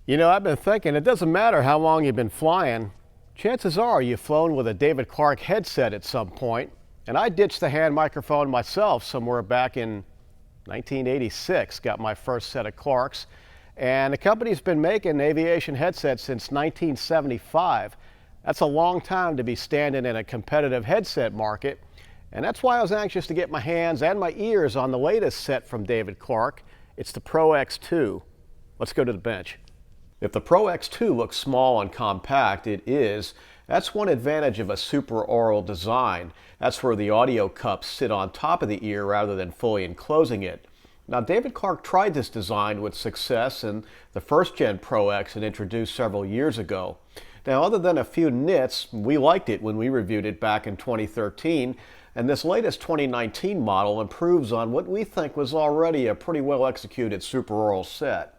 You know, I've been thinking it doesn't matter how long you've been flying. Chances are you've flown with a David Clark headset at some point. And I ditched the hand microphone myself somewhere back in 1986. Got my first set of Clarks. And the company's been making aviation headsets since 1975. That's a long time to be standing in a competitive headset market. And that's why I was anxious to get my hands and my ears on the latest set from David Clark. It's the Pro-X2. Let's go to the bench. If the Pro-X2 looks small and compact, it is. That's one advantage of a Supra-aural design. That's where the audio cups sit on top of the ear rather than fully enclosing it. Now, David Clark tried this design with success in the first-gen Pro-X and introduced several years ago. Now, other than a few nits, we liked it when we reviewed it back in 2013, and this latest 2019 model improves on what we think was already a pretty well-executed Supra-aural set.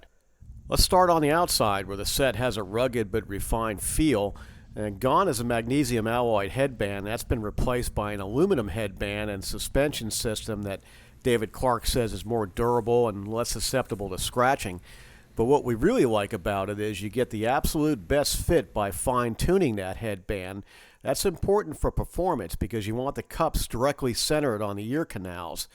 Let's start on the outside, where the set has a rugged but refined feel. And gone is a magnesium alloy headband. That's been replaced by an aluminum headband and suspension system that David Clark says is more durable and less susceptible to scratching. But what we really like about it is you get the absolute best fit by fine-tuning that headband. That's important for performance because you want the cups directly centered on the ear canals.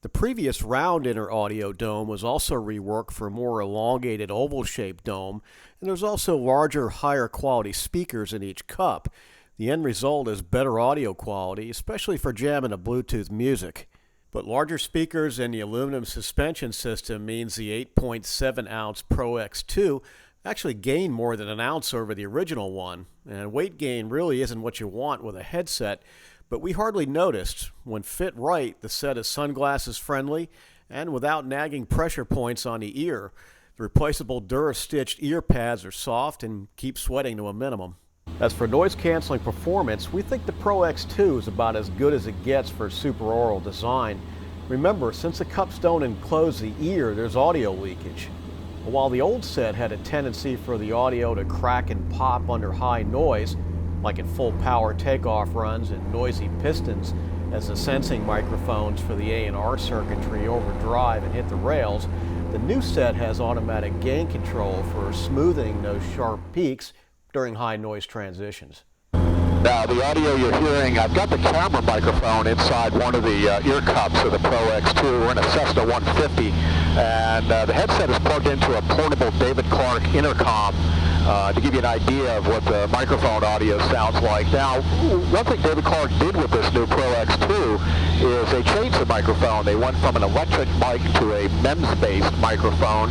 The previous round inner audio dome was also reworked for a more elongated oval-shaped dome, and there's also larger, higher quality speakers in each cup. The end result is better audio quality, especially for jamming to Bluetooth music. But larger speakers and the aluminum suspension system means the 8.7-ounce Pro-X2 actually gained more than an ounce over the original one, and weight gain really isn't what you want with a headset. But we hardly noticed. When fit right, the set is sunglasses friendly and without nagging pressure points on the ear. The replaceable Dura-stitched ear pads are soft and keep sweating to a minimum. As for noise canceling performance, we think the Pro-X2 is about as good as it gets for Supra-aural design. Remember, since the cups don't enclose the ear, there's audio leakage. While the old set had a tendency for the audio to crack and pop under high noise, like in full power takeoff runs and noisy pistons, as the sensing microphones for the A&R circuitry overdrive and hit the rails, the new set has automatic gain control for smoothing those sharp peaks during high noise transitions. Now, the audio you're hearing, I've got the camera microphone inside one of the ear cups of the Pro-X2. We're in a Cessna 150, and the headset is plugged into a portable David Clark intercom to give you an idea of what the microphone audio sounds like. Now, one thing David Clark did with this new Pro-X2 is they changed the microphone. They went from an electric mic to a MEMS-based microphone,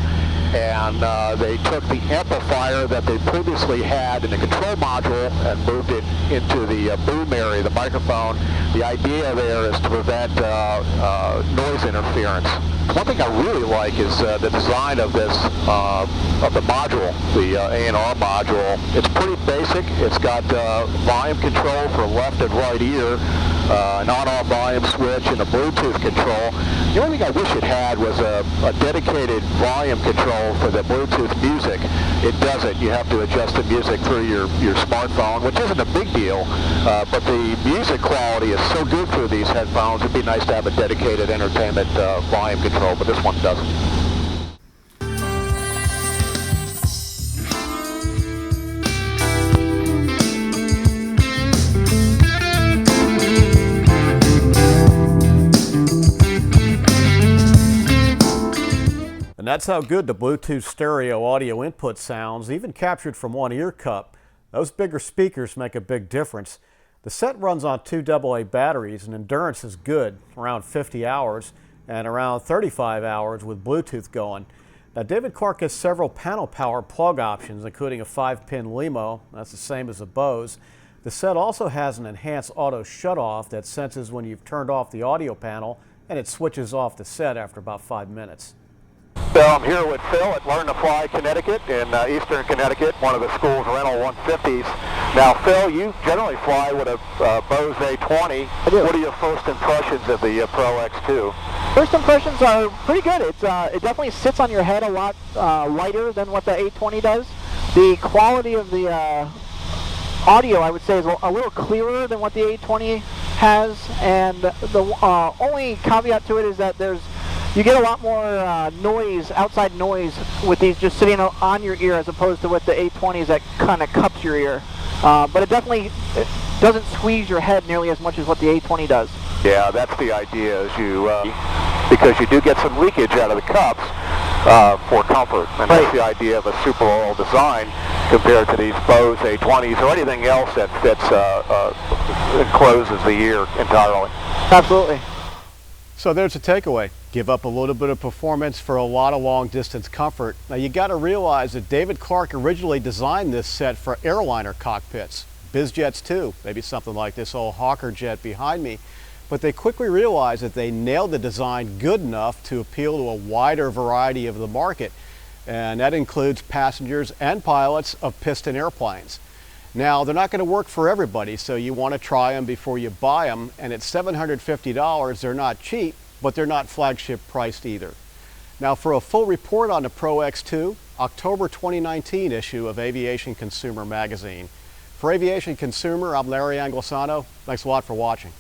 and they took the amplifier that they previously had in the control module and moved it into the boom area of the microphone. The idea there is to prevent noise interference. One thing I really like is the design of this, of the module, the A&R module. It's pretty basic. It's got volume control for left and right ear, an on-off volume switch, and a Bluetooth control. The only thing I wish it had was a dedicated volume control for the Bluetooth music. It doesn't. You have to adjust the music through your smartphone, which isn't a big deal, but the music quality is so good through these headphones, it'd be nice to have a dedicated entertainment volume control, but this one doesn't. And that's how good the Bluetooth stereo audio input sounds, even captured from one ear cup. Those bigger speakers make a big difference. The set runs on 2 AA batteries, and endurance is good, around 50 hours, and around 35 hours with Bluetooth going. Now, David Clark has several panel power plug options, including a 5-pin LEMO. That's the same as a Bose. The set also has an enhanced auto shutoff that senses when you've turned off the audio panel, and it switches off the set after about 5 minutes. So I'm here with Phil at Learn to Fly Connecticut in Eastern Connecticut, one of the school's rental 150s. Now, Phil, you generally fly with a Bose A20. I do. What are your first impressions of the Pro-X2? First impressions are pretty good. It definitely sits on your head a lot lighter than what the A20 does. The quality of the audio, I would say, is a little clearer than what the A20 has, and the only caveat to it is that there's You get a lot more noise, outside noise, with these just sitting on your ear as opposed to with the 820s that kind of cups your ear. But it definitely doesn't squeeze your head nearly as much as what the 820 does. Yeah, that's the idea, is you because you do get some leakage out of the cups for comfort, and Right. that's the idea of a Supra-aural design compared to these Bose A20s or anything else that fits encloses the ear entirely. Absolutely. So there's a takeaway. Give up a little bit of performance for a lot of long distance comfort. Now you got to realize that David Clark originally designed this set for airliner cockpits. Bizjets too, maybe something like this old Hawker jet behind me. But they quickly realized that they nailed the design good enough to appeal to a wider variety of the market. And that includes passengers and pilots of piston airplanes. Now, they're not going to work for everybody, so you want to try them before you buy them. And at $750, they're not cheap, but they're not flagship priced either. Now, for a full report on the Pro-X2, October 2019 issue of Aviation Consumer magazine. For Aviation Consumer, I'm Larry Anglisano. Thanks a lot for watching.